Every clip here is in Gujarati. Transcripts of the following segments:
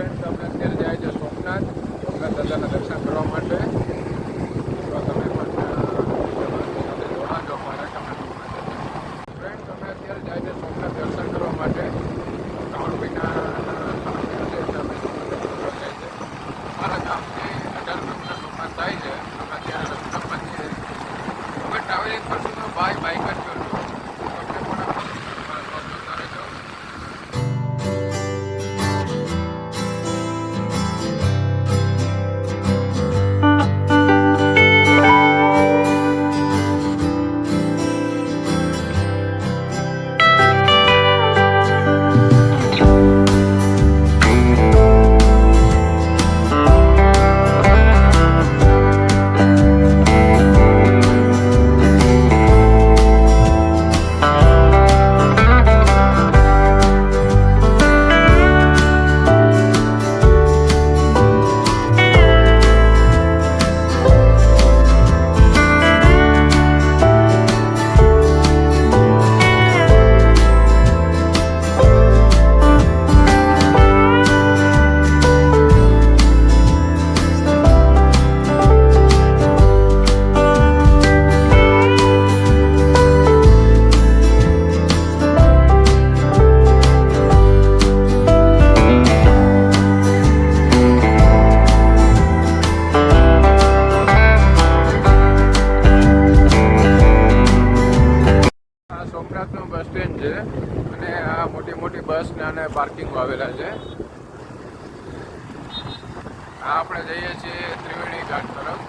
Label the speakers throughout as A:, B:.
A: ફ્રેન્ડ તમે અત્યારે જાય છે સોમનાથ દાદાના દર્શન કરવા માટે. તો તમે પણ સાથે જોડાજો અમારા ફ્રેન્ડ. તમે અત્યારે જાય છે સોમનાથ દર્શન કરવા માટે. 3 મહિના મારા ગામથી 18 કિલોમીટર સોમનાથ થાય છે. અમે અત્યારે લગભગ છીએ. અમે ટ્રાવેલિંગ કરશું તો બાઇક જ કરજો. તમને પણ જોતા રહેજો. સોમનાથનું બસ સ્ટેન્ડ છે અને આ મોટી બસ અને પાર્કિંગો આવેલા છે. આ આપણે જઈએ છીએ ત્રિવેણી ઘાટ તરફ.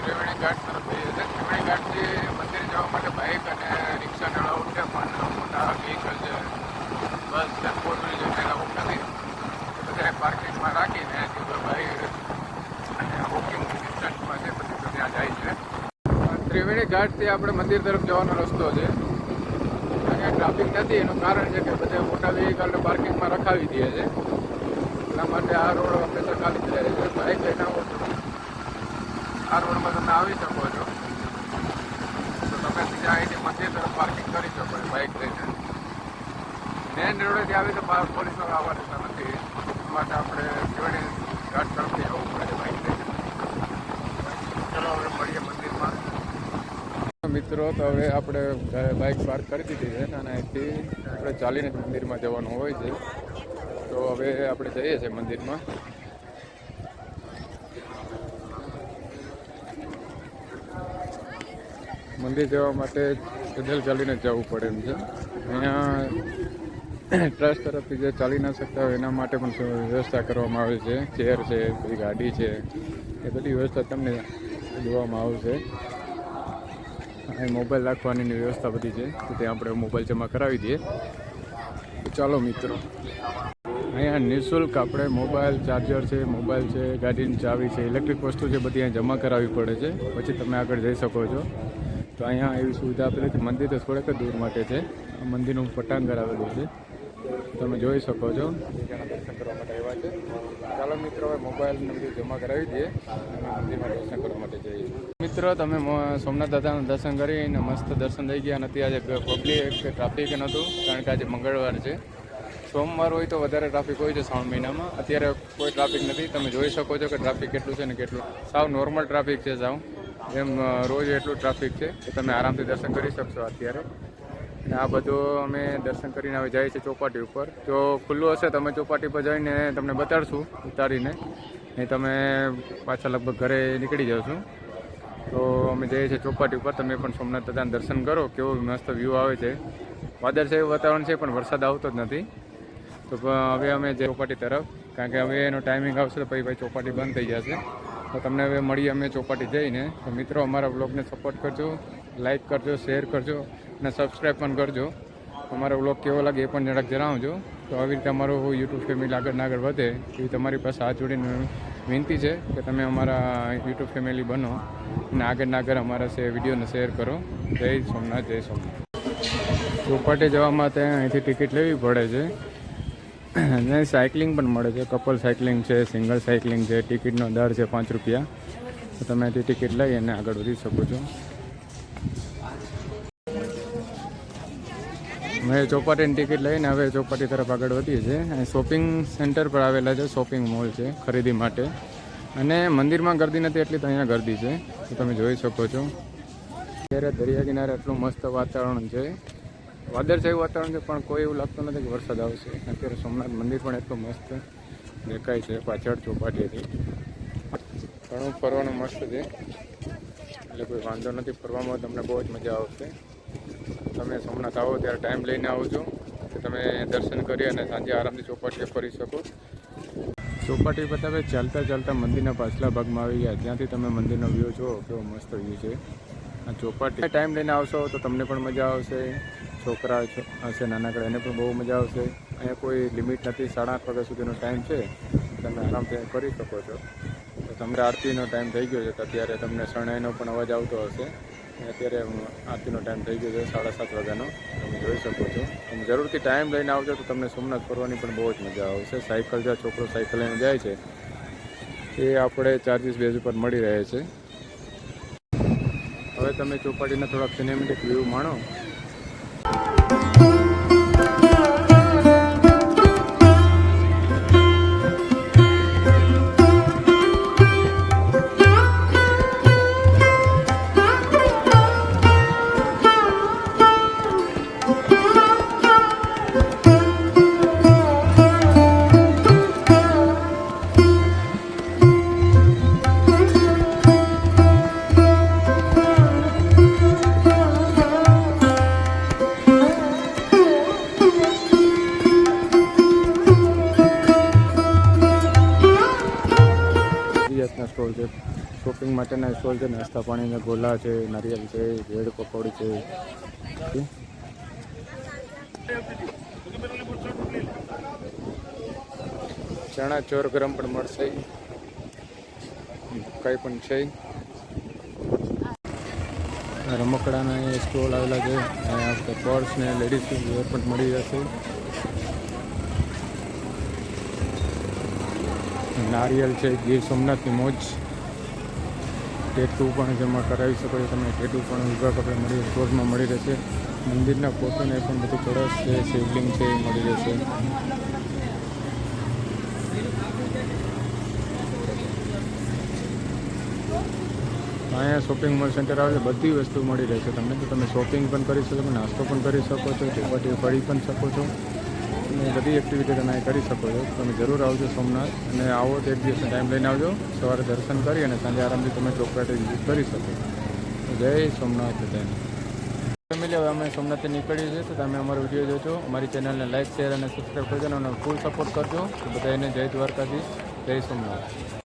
A: ત્રિવેણી ઘાટ જઈએ છીએ. ત્રિવેણી ઘાટથી મંદિર જવા માટે બાઇક અને રિક્ષાને અલાઉડ છે, પણ મોટા વ્હીકલ છે, બસ છે, 4 વ્હીલર છે, અલાઉડ નથી. બધા પાર્કિંગમાં રાખીને બાઇક અને વોકિંગ ડિસ્ટન્સમાં છે, પછી તો ત્યાં જાય છે. ત્રિવેણી ઘાટથી આપણે મંદિર તરફ જવાનો રસ્તો છે. અહીંયા ટ્રાફિક નથી. એનું કારણ છે કે બધા મોટા વ્હીકલ પાર્કિંગમાં રખાવી દે છે. એટલા માટે આ રોડ હંમેશા ખાલી જ રહે છે. બાઇક લઈને આવો છો આ રોડમાં તમે આવી શકો છો. તો તમે બીજા અહીંથી મંદિર તરફ પાર્કિંગ કરી શકો છો બાઇક લઈને. મેન રોડેથી આવી તો પોલીસો આવવા દેતા નથી. એ માટે આપણે ત્રિવેણી ઘાટ તરફથી આવવું પડે બાઇક લઈને. ચલો હવે મળીએ મંદિરમાં. મિત્રો, તો હવે આપણે બાઇક પાર્ક કરી દીધી છે અને અહીંથી આપણે ચાલીને જ મંદિરમાં જવાનું હોય છે. તો હવે આપણે જઈએ છીએ મંદિરમાં. મંદિર જવા માટે પેદલ ચાલીને જવું પડે એમ છે. અહીંયા ટ્રસ્ટ તરફથી જે ચાલી ના શકતા હોય એના માટે પણ વ્યવસ્થા કરવામાં આવે છે. ચેર છે, બધી ગાડી છે, એ બધી વ્યવસ્થા તમને જોવામાં આવશે. અહીં મોબાઈલ રાખવાની વ્યવસ્થા બધી છે, તો ત્યાં આપણે મોબાઈલ જમા કરાવી દઈએ. ચાલો મિત્રો, અહીંયા નિઃશુલ્ક આપણે મોબાઈલ ચાર્જર છે, મોબાઈલ છે, ગાડીની ચાવી છે, ઇલેક્ટ્રિક વસ્તુ છે, બધી અહીંયા જમા કરાવવી પડે છે. પછી તમે આગળ જઈ શકો છો. તો અહીંયા એવી સુવિધા આપેલી છે. મંદિર તો થોડેક દૂર માટે છે. આ મંદિરનું પટાંગણ આવેલું છે, તમે જોઈ શકો છો. દર્શન કરવા માટે આવ્યા છે. ચાલો મિત્રો, હવે મોબાઈલને બધું જમા કરાવી દઈએ અને મંદિરમાં દર્શન કરવા માટે જઈએ. મિત્રો, તમે સોમનાથ દાદાના દર્શન કરીને મસ્ત દર્શન થઈ ગયા નથી. આજે પબ્લિક ટ્રાફિક નહોતું, કારણ કે આજે મંગળવાર છે. સોમવાર હોય તો વધારે ટ્રાફિક હોય છે શ્રાવણ મહિનામાં. અત્યારે કોઈ ટ્રાફિક નથી. તમે જોઈ શકો છો કે ટ્રાફિક કેટલું છે ને કેટલું. સાવ નોર્મલ ટ્રાફિક છે. સાવ એમ રોજ એટલું ટ્રાફિક છે કે તમે આરામથી દર્શન કરી શકશો અત્યારે. અને આ બધું અમે દર્શન કરીને હવે જઈએ છીએ ચોપાટી ઉપર. જો ખુલ્લું હશે તમે ચોપાટી પર જઈને તમને બતાડશું ઉતારીને. એ તમે પાછા લગભગ ઘરે નીકળી જાવશું. તો અમે જઈએ છીએ ચોપાટી ઉપર. તમે પણ સોમનાથ દાદાના દર્શન કરો. કેવો મસ્ત વ્યૂ આવે છે. વાદળછાયું વાતાવરણ છે, પણ વરસાદ આવતો જ નથી. તો હવે અમે ચોપાટી તરફ, કારણ કે હવે એનો ટાઈમિંગ આવશે તો પછી ચોપાટી બંધ થઈ જશે. તો તમને હવે મળીએ અમે ચોપાટી જઈને. તો મિત્રો, અમારા બ્લોગને સપોર્ટ કરજો, લાઇક કરજો, શેર કરજો અને સબસ્ક્રાઈબ પણ કરજો. અમારો બ્લોગ કેવો લાગે એ પણ જરાક જણાવજો. તો આવી રીતે અમારું યુટ્યુબ ફેમિલી આગળ વધે એવી તમારી પાસે હાથ જોડીને વિનંતી છે કે તમે અમારા યુટ્યુબ ફેમિલી બનો અને આગળ અમારા વિડીયોને શેર કરો. જય સોમનાથ, જય સોમનાથ. ચોપાટી જવા માટે અહીંથી ટિકિટ લેવી પડે છે. અને સાયકલિંગ પણ મળે છે. કપલ સાયકલિંગ છે, સિંગલ સાયકલિંગ છે. ટિકિટનો દર છે 5 રૂપિયા. તો તમે અહીંથી ટિકિટ લઈ અને આગળ વધી શકો છો. અમે ચોપાટીની ટિકિટ લઈને હવે ચોપાટી તરફ આગળ વધીએ છીએ. અહીં શોપિંગ સેન્ટર પર આવેલા છે, શોપિંગ મોલ છે ખરીદી માટે. અને મંદિરમાં ગરદી નથી એટલી તો અહીંયા ગરદી છે, તો તમે જોઈ શકો છો. અત્યારે દરિયા કિનારે એટલું મસ્ત વાતાવરણ છે, વાદળછાયું વાતાવરણ છે, પણ કોઈ એવું લાગતું નથી કે વરસાદ આવશે. અત્યારે સોમનાથ મંદિર પણ એટલું મસ્ત દેખાય છે પાછળ ચોપાટીથી. ઘણું ફરવાનું મસ્ત છે, એટલે કોઈ વાંધો નથી. ફરવામાં તમને બહુ જ મજા આવશે. તમે સોમનાથ આવો ત્યારે ટાઈમ લઈને આવજો કે તમે દર્શન કરી અને સાંજે આરામથી ચોપાટી ફરી શકો. ચોપાટી બતાવે ચાલતા ચાલતા મંદિરના પાછલા ભાગમાં આવી ગયા, ત્યાંથી તમે મંદિરનો વ્યૂ જુઓ, કેવો મસ્ત વ્યૂ છે આ ચોપાટી. ટાઈમ લઈને આવશો તો તમને પણ મજા આવશે, છોકરા હશે નાનકડા એને પણ બહુ મજા આવશે. અહીંયા કોઈ લિમિટ નથી, 8:30 વાગ્યા સુધીનો ટાઈમ છે, તમે આરામથી કરી શકો છો. તો તમને આરતીનો ટાઈમ થઈ ગયો છે, તો અત્યારે તમને શરણાઈનો પણ અવાજ આવતો હશે. અત્યારે આરતીનો ટાઈમ થઈ ગયો છે 7:30 વાગ્યાનો, તમે જોઈ શકો છો. તમે જરૂરથી ટાઈમ લઈને આવજો તો તમને સોમનાથ ફરવાની પણ બહુ જ મજા આવશે. સાયકલ જ્યાં છોકરો સાયકલ લઈને જાય છે એ આપણે ચાર્જીસ બેઝ ઉપર મળી રહે છે. હવે તમે ચોપાટીના થોડાક સિનેમેટિક વ્યૂ માણો. સ્ટોલ છે, શોપિંગ માટેના સ્ટોલ છે, નાસ્તા પાણીના ગોલા છે, નારિયેલ છે, બ્રેડ પકોડી છે. ચણા ચોર ગરમ પણ મળશે, કંઈ પણ છે. રમકડાના સ્ટોલ આવેલા છે, પર્સ ને લેડીઝ વેર પણ મળી જશે. નારિયેલ છે, ગીર સોમનાથની મોજ. ટેટુ પણ જમા કરાવી શકો છો તમે, ટેટુ પણ વિભાગ આપણે મળી સ્ટોરમાં મળી રહેશે. મંદિરના ફોટોને પણ બધું કળશ છે, શિવલિંગ છે એ મળી રહેશે. અહીંયા શોપિંગ મોલ સેન્ટર આવે છે, બધી વસ્તુ મળી રહેશે તમને. તો તમે શોપિંગ પણ કરી શકો, નાસ્તો પણ કરી શકો છો, ચોપાટી ફરી પણ શકો છો, અને બધી એક્ટિવિટી તમે કરી શકો છો. તમે જરૂર આવજો સોમનાથ, અને આવો તો એક દિવસનો ટાઈમ લઈને આવજો. સવારે દર્શન કરી અને સાંજે આરામથી તમે ચોપાટી વિઝિટ કરી શકો. જય સોમનાથ બધાને. ફેમિલી, હવે અમે સોમનાથથી નીકળીએ છીએ, તો તમે અમારો વિડીયો જોજો. અમારી ચેનલને લાઈક, શેર અને સબસ્ક્રાઈબ કરજો અને ફૂલ સપોર્ટ કરજો. તો બધા એને જય દ્વારકાધીશ, જય સોમનાથ.